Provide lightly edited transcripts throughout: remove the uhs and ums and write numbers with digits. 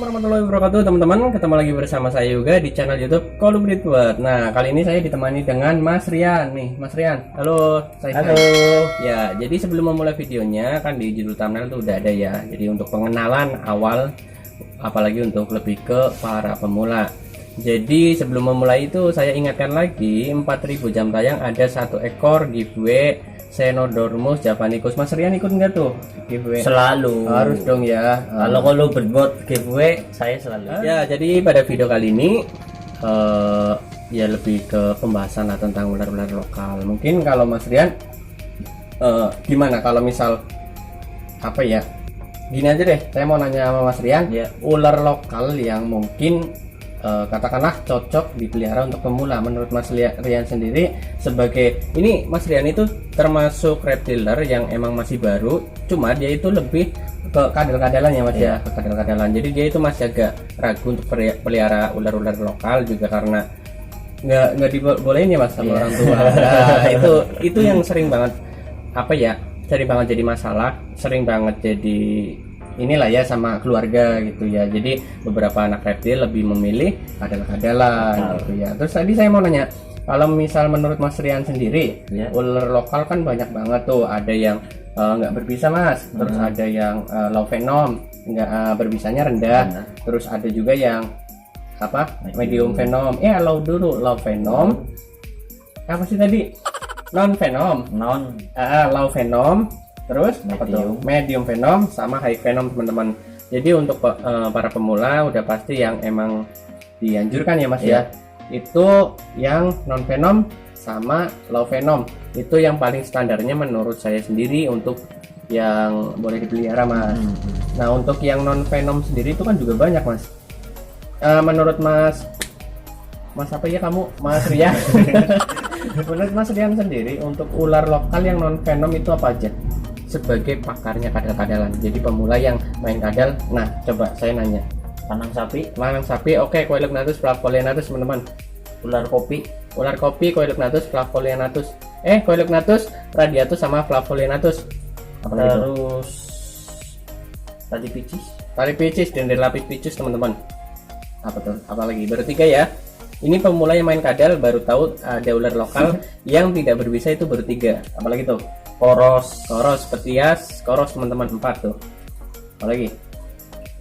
warahmatullahi wabarakatuh teman-teman. Ketemu lagi bersama saya juga di channel YouTube Kolubritword. Nah, kali ini saya ditemani dengan Mas Rian nih. Mas Rian, halo. Halo. Ya, jadi sebelum memulai videonya kan di judul thumbnail tuh udah ada ya. Jadi untuk pengenalan awal, apalagi untuk lebih ke para pemula. Jadi sebelum memulai itu saya ingatkan lagi 4000 jam tayang ada 1 ekor giveaway Xenodormus javanicus. Mas Rian ikut nggak tuh giveaway? Selalu. Harus dong ya. Kalau berbuat giveaway saya selalu. Ya, jadi pada video kali ini ya lebih ke pembahasan lah tentang ular-ular lokal. Mungkin kalau Mas Rian gimana kalau misal apa ya? Gini aja deh, saya mau nanya sama Mas Rian, Ya. ular lokal yang mungkin katakanlah cocok dipelihara untuk pemula menurut Mas Rian sendiri sebagai ini. Mas Rian itu termasuk reptiler yang emang masih baru, cuma dia itu lebih ke kadal-kadalan ya Mas ya, ke kadal-kadalan. Jadi dia itu masih agak ragu untuk pelihara ular-ular lokal juga karena nggak dibolehin ya Mas sama orang tua. Nah, itu yang sering banget apa ya, sering banget jadi masalah, sering banget jadi inilah ya sama keluarga gitu ya. Jadi beberapa anak reptil lebih memilih kadal-kadalan gitu ya. Terus tadi saya mau nanya, kalau misal menurut Mas Rian sendiri, ular lokal kan banyak banget tuh. Ada yang nggak berbisa Mas, terus ada yang low venom, nggak berbisanya rendah, terus ada juga yang apa medium venom. Low dulu, low venom. Apa sih tadi? Non venom. Low venom. Terus medium venom sama high venom teman-teman. Jadi untuk para pemula udah pasti yang emang dianjurkan ya Mas ya, itu yang non venom sama low venom. Itu yang paling standarnya menurut saya sendiri untuk yang boleh dipelihara Mas. Nah, untuk yang non venom sendiri itu kan juga banyak Mas. Menurut Mas apa ya kamu, Mas Rian? Menurut Mas Rian sendiri untuk ular lokal yang non venom itu apa aja? Sebagai pakarnya kadal-kadalan, jadi pemula yang main kadal. Nah, coba saya nanya. Lanang sapi, oke, Coelognathus flavolenianus teman-teman. Ular kopi, Coelognathus flavolenianus. Coelognathus radiatus sama flavolenianus. Terus tali picis, Dendrolapis picus teman-teman. Apa tuh? Apalagi baru 3 ya. Ini pemula yang main kadal baru tahu ada ular lokal yang tidak berbisa, itu baru 3. Apalagi tuh? Koros, petias, koros teman-teman, 4 tuh. Apalagi?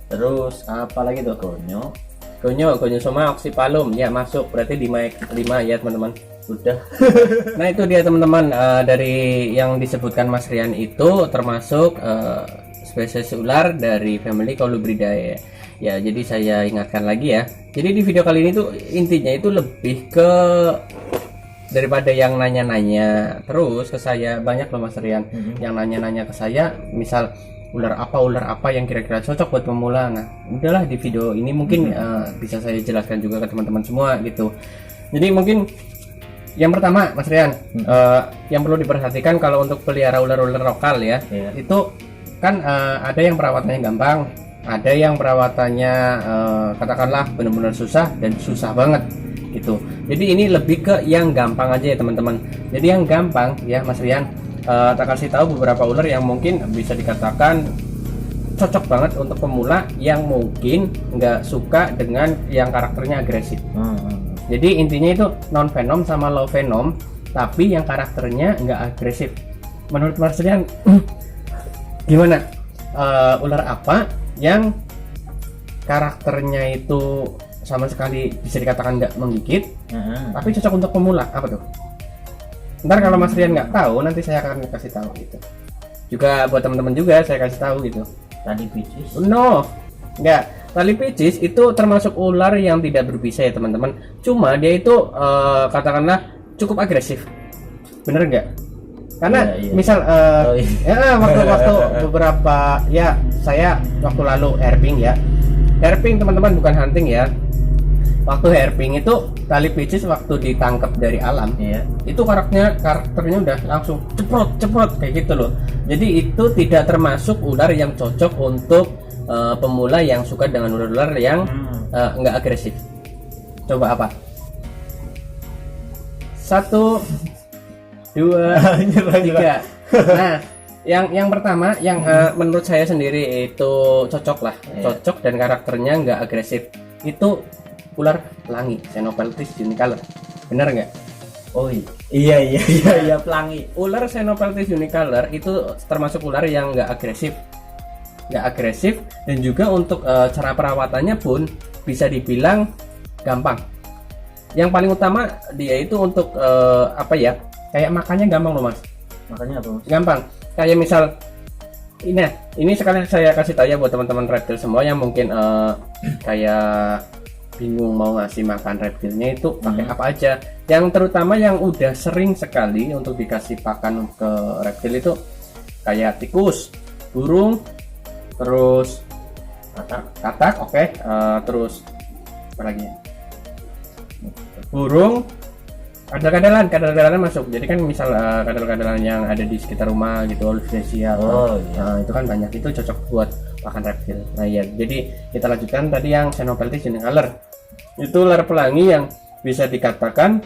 Terus apalagi tuh? Gonyo sama oxypalum ya masuk, berarti 5 ya teman-teman. Udah. Nah, itu dia teman-teman, dari yang disebutkan Mas Rian itu termasuk spesies ular dari family Colubridae. Ya, jadi saya ingatkan lagi ya. Jadi di video kali ini tuh intinya itu lebih ke daripada yang nanya-nanya terus ke saya, banyak loh Mas Rian yang nanya-nanya ke saya, misal ular apa yang kira-kira cocok buat pemula. Nah, udahlah di video ini mungkin bisa saya jelaskan juga ke teman-teman semua gitu. Jadi mungkin yang pertama Mas Rian, yang perlu diperhatikan kalau untuk pelihara ular-ular lokal ya, itu kan ada yang perawatannya gampang, ada yang perawatannya katakanlah benar-benar susah dan susah banget gitu. Jadi ini lebih ke yang gampang aja ya teman-teman. Jadi yang gampang ya Mas Rian, tak kasih tahu beberapa ular yang mungkin bisa dikatakan cocok banget untuk pemula yang mungkin nggak suka dengan yang karakternya agresif. Jadi intinya itu non venom sama low venom, tapi yang karakternya nggak agresif. Menurut Mas Rian gimana? Ular apa yang karakternya itu sama sekali bisa dikatakan nggak menggigit, tapi cocok untuk pemula? Apa tuh? Ntar kalau Mas Rian nggak tahu, nanti saya akan kasih tahu gitu. Juga buat teman-teman juga saya kasih tahu gitu. Tali picis? No, nggak. Tali picis itu termasuk ular yang tidak berbisa ya teman-teman. Cuma dia itu katakanlah cukup agresif. Bener nggak? Karena misal waktu beberapa ya, saya waktu lalu herping ya. Herping teman-teman, bukan hunting ya. Waktu herping itu tali picis waktu ditangkap dari alam, itu karakternya udah langsung ceprot kayak gitu loh. Jadi itu tidak termasuk ular yang cocok untuk pemula yang suka dengan ular-ular yang nggak agresif. Coba apa? 1, 2, 3. Nah, Yang pertama yang menurut saya sendiri itu cocok lah, cocok dan karakternya nggak agresif. Itu ular pelangi, Xenopeltis unicolor. Benar nggak? Oh iya pelangi. Ular Xenopeltis unicolor itu termasuk ular yang nggak agresif, dan juga untuk cara perawatannya pun bisa dibilang gampang. Yang paling utama dia itu untuk apa ya? Kayak makannya gampang loh mas. Makanya apa Mas? Gampang. Kayak misal ini sekalian saya kasih tahu ya buat teman-teman reptil semua yang mungkin kayak bingung mau ngasih makan reptilnya itu pakai apa aja. Yang terutama yang udah sering sekali untuk dikasih pakan ke reptil itu kayak tikus, burung, terus katak, oke. Terus apa lagi ya? Burung, kadal-kadalan masuk. Jadi kan misal kadal-kadalan yang ada di sekitar rumah gitu, Olivia, itu kan banyak, itu cocok buat pakan reptil. Nah ya, jadi kita lanjutkan tadi yang Xenopeltis unicolor. Itu ular pelangi yang bisa dikatakan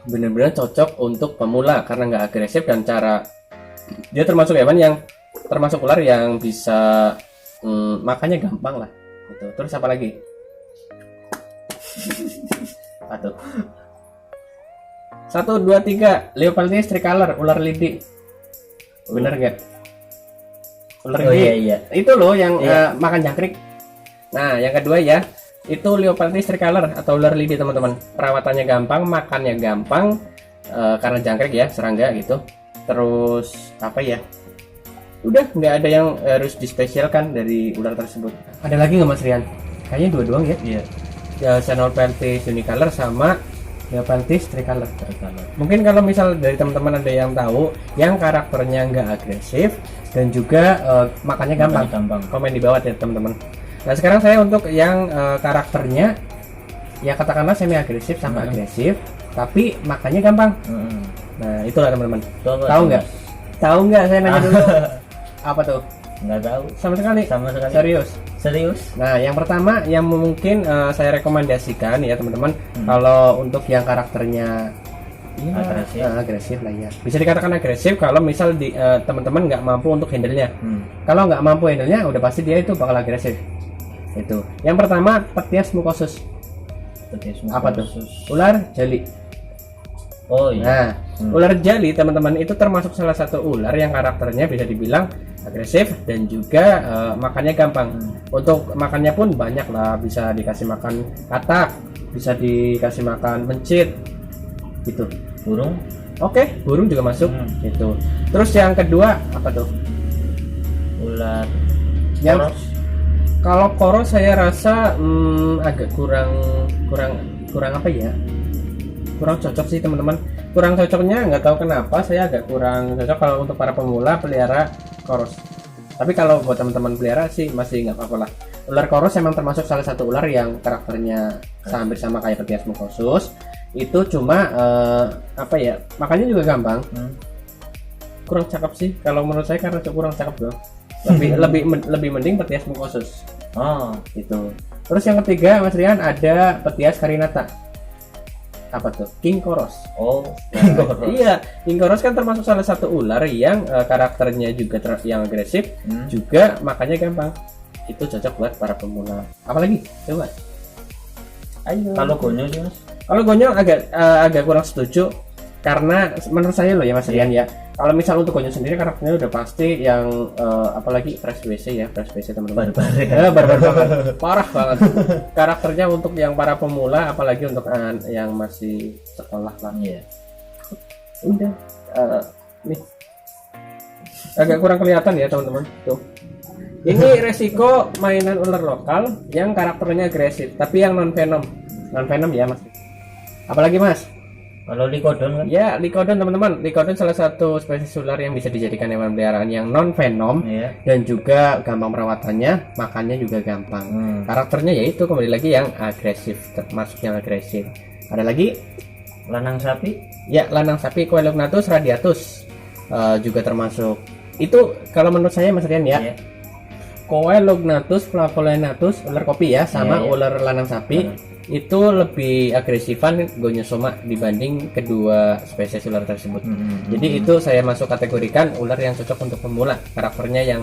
benar-benar cocok untuk pemula karena nggak agresif, dan cara dia termasuk hewan yang termasuk ular yang bisa makannya gampang lah gitu. Terus apa lagi? Aduh. 1, 2, 3 Leopardus tricolor, ular lidi. Bener nggak? Ular lidi. Iya. Itu loh yang makan jangkrik. Nah, yang kedua ya, itu Leopardus tricolor atau ular lidi teman-teman. Perawatannya gampang, makannya gampang karena jangkrik ya, serangga gitu. Terus apa ya? Udah nggak ada yang harus dispesialkan dari ular tersebut. Ada lagi nggak Mas Rian? Kayaknya dua doang ya. Iya. Xenopeltis unicolor sama Leopardus tricolor. Mungkin kalau misal dari teman-teman ada yang tahu yang karakternya nggak agresif dan juga makannya gampang, komen di bawah ya teman-teman. Nah sekarang saya untuk yang karakternya ya katakanlah semi agresif sama agresif, tapi makannya gampang. Nah itulah teman-teman. Tahu nggak? Tahu nggak? Saya nanya dulu. Apa tuh? Nggak tahu. Sama sekali. Serius. Nah, yang pertama yang mungkin saya rekomendasikan ya teman-teman, kalau untuk yang karakternya agresif lah ya. Bisa dikatakan agresif kalau misal teman-teman nggak mampu untuk handle-nya. Kalau nggak mampu handle-nya, udah pasti dia itu bakal agresif. Itu. Yang pertama, Petias mucosus. Apa tuh? Ular jali. Oh iya. Nah, ular jali teman-teman itu termasuk salah satu ular yang karakternya bisa dibilang agresif dan juga makannya gampang. Untuk makannya pun banyak lah, bisa dikasih makan katak, bisa dikasih makan mencit, gitu. Burung? Oke, burung juga masuk, gitu. Terus yang kedua apa tuh? Ular yang koros. Kalau koros saya rasa agak kurang apa ya? Kurang cocok sih teman-teman. Kurang cocoknya nggak tahu kenapa, saya agak kurang cocok kalau untuk para pemula pelihara koros. Tapi kalau buat teman-teman pelihara sih masih nggak apa-apa lah. Ular koros emang termasuk salah satu ular yang karakternya hampir sama kayak Petias mucosus. Itu cuma apa ya, makanya juga gampang. Kurang cakep sih kalau menurut saya, karena kurang cakep loh. Lebih mending Petias mucosus. Oh gitu. Terus yang ketiga Mas Rian ada Petias carinata. Apa tuh? King Koros. Oh, King Koros. Iya, King Koros kan termasuk salah satu ular yang karakternya juga yang agresif, juga makanya gampang. Itu cocok buat para pemula. Apalagi? Coba. Ayo. Kalau gonyol sih Mas? Kalau gonyol agak kurang setuju, karena menurut saya loh ya Mas Rian ya. Kalau misal untuk gonyol sendiri karakternya udah pasti yang apalagi fresh WC ya, fresh WC teman-teman. Barbar banget. Parah banget. Karakternya untuk yang para pemula, apalagi untuk yang masih sekolah lah. Iya. Udah nih. Agak kurang kelihatan ya teman-teman. Tuh. Ini resiko mainan ular lokal yang karakternya agresif, tapi yang non venom ya Mas. Apalagi Mas? Kalau Lycodon kan? Ya, Lycodon teman-teman. Lycodon salah satu spesies ular yang bisa dijadikan hewan peliharaan yang non venom, dan juga gampang perawatannya, makannya juga gampang. Karakternya yaitu kembali lagi yang agresif, termasuk yang agresif. Ada lagi lanang sapi? Ya, lanang sapi Coelognathus radiatus juga termasuk. Itu kalau menurut saya Mas Rian ya. Coelognathus flavolinatus ular kopi ya, sama ular lanang sapi. itu lebih agresifan Gonyosoma dibanding kedua spesies ular tersebut. Jadi itu saya masuk kategorikan ular yang cocok untuk pemula, karakternya yang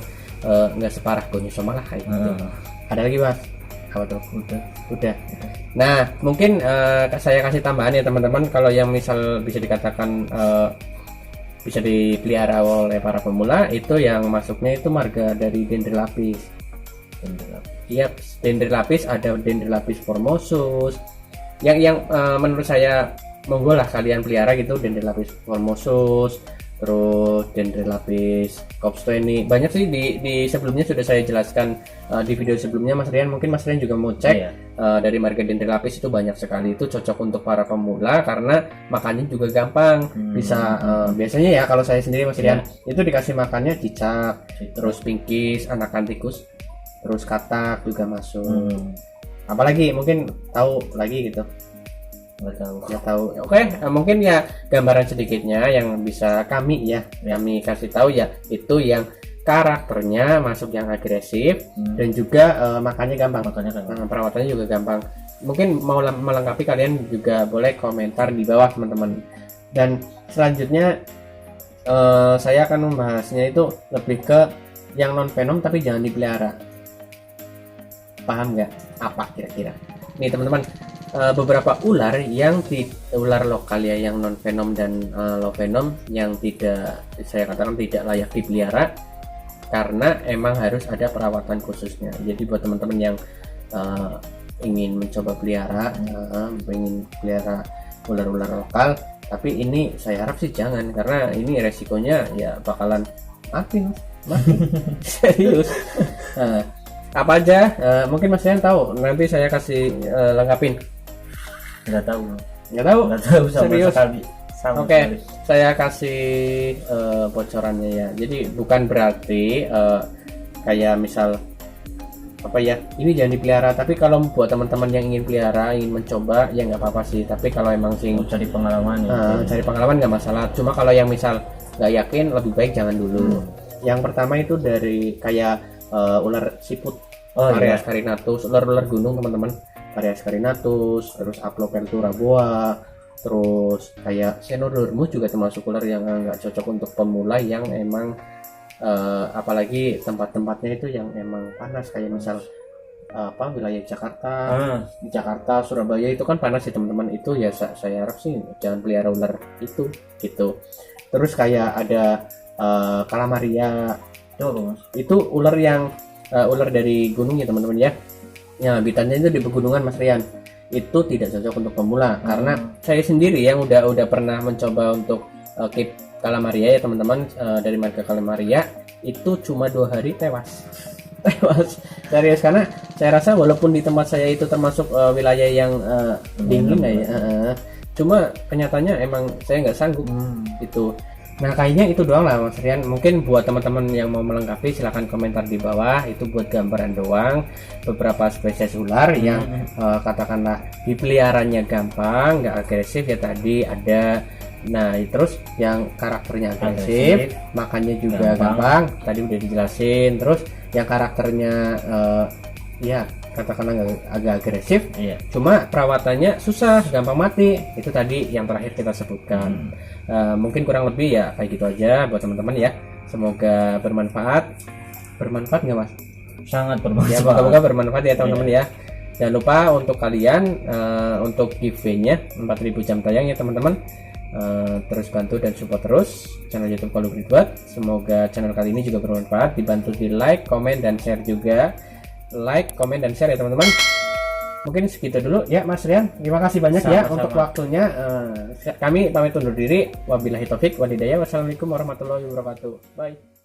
nggak separah Gonyosoma lah kayak gitu. Ada lagi Mas? Apa tuh? Udah. Nah mungkin saya kasih tambahan ya teman-teman, kalau yang misal bisa dikatakan bisa dipelihara oleh para pemula, itu yang masuknya itu marga dari Dendrelapis. Iya, Dendrelapis, ada Dendrelapis formosus. Yang menurut saya monggo lah kalian pelihara gitu, Dendrelapis formosus, terus Dendrelapis Kopsteni. Banyak sih di sebelumnya sudah saya jelaskan di video sebelumnya Mas Rian. Mungkin Mas Rian juga mau cek dari marga Dendrelapis itu banyak sekali, itu cocok untuk para pemula karena makannya juga gampang. Bisa biasanya ya kalau saya sendiri Mas Rian itu dikasih makannya cicak, terus pinkis, anakan tikus, terus katak juga masuk. Apalagi mungkin tahu lagi gitu? Nggak tahu. Oke, mungkin ya gambaran sedikitnya yang bisa kami kasih tahu ya, itu yang karakternya masuk yang agresif dan juga makannya gampang. Perawatannya juga gampang. Mungkin mau melengkapi kalian juga boleh komentar di bawah teman-teman. Dan selanjutnya saya akan membahasnya itu lebih ke yang non venom tapi jangan dipelihara. Paham nggak? Apa kira-kira? Nih teman-teman, beberapa ular yang ular lokal ya, yang non venom dan low venom yang tidak, saya katakan tidak layak dipelihara karena emang harus ada perawatan khususnya. Jadi buat teman-teman yang ingin mencoba pelihara, ingin pelihara ular-ular lokal, tapi ini saya harap sih jangan, karena ini resikonya ya bakalan mati. Serius. Apa aja? Mungkin Mas Rian tahu, nanti saya kasih lengkapin. Nggak tahu sama Serius? sekali. Oke, saya kasih bocorannya ya. Jadi bukan berarti kayak misal apa ya, ini jangan dipelihara, tapi kalau buat teman-teman yang ingin pelihara, ingin mencoba ya nggak apa-apa sih. Tapi kalau emang cari pengalaman cari pengalaman nggak masalah. Cuma kalau yang misal nggak yakin, lebih baik jangan dulu. Yang pertama itu dari kayak ular siput, Varias carinatus, ular-ular gunung teman-teman, Varias carinatus, terus Aplopeltura boa, terus kayak Xenodormus juga termasuk ular yang nggak cocok untuk pemula yang emang apalagi tempat-tempatnya itu yang emang panas, kayak misal wilayah Jakarta, Surabaya itu kan panas ya teman-teman. Itu ya saya harap sih jangan pelihara ular itu gitu. Terus kayak ada Calamaria. Itu ular yang ular dari gunung ya teman-teman ya. Ya, habitatnya itu di pegunungan Mas Rian. Itu tidak cocok untuk pemula karena saya sendiri yang udah pernah mencoba untuk keep Calamaria ya teman-teman, dari marga Calamaria itu cuma 2 hari tewas. Serius, karena saya rasa walaupun di tempat saya itu termasuk wilayah yang dingin ya, cuma kenyataannya emang saya nggak sanggup gitu. Nah kayaknya itu doang lah Mas Rian. Mungkin buat teman-teman yang mau melengkapi silahkan komentar di bawah. Itu buat gambaran doang beberapa spesies ular yang katakanlah dipeliharanya gampang, nggak agresif ya tadi ada. Nah terus yang karakternya agresif, makannya juga gampang, tadi udah dijelasin. Terus yang karakternya ya katakanlah agak agresif, cuma perawatannya susah, gampang mati, itu tadi yang terakhir kita sebutkan. Mungkin kurang lebih ya kayak gitu aja buat teman-teman ya. Semoga bermanfaat nggak Mas? Sangat bermanfaat ya, moga-moga bermanfaat ya teman-teman ya. Jangan lupa untuk kalian untuk giveaway-nya 4000 jam tayang ya teman-teman. Terus bantu dan support terus channel YouTube Kolibri Buat. Semoga channel kali ini juga bermanfaat, dibantu di like, komen, dan share juga. Like, komen, dan share ya teman-teman. Mungkin segitu dulu ya Mas Rian. Terima kasih banyak ya untuk waktunya. Kami pamit undur diri. Wabillahi taufik walhidayah. Wassalamualaikum warahmatullahi wabarakatuh. Bye.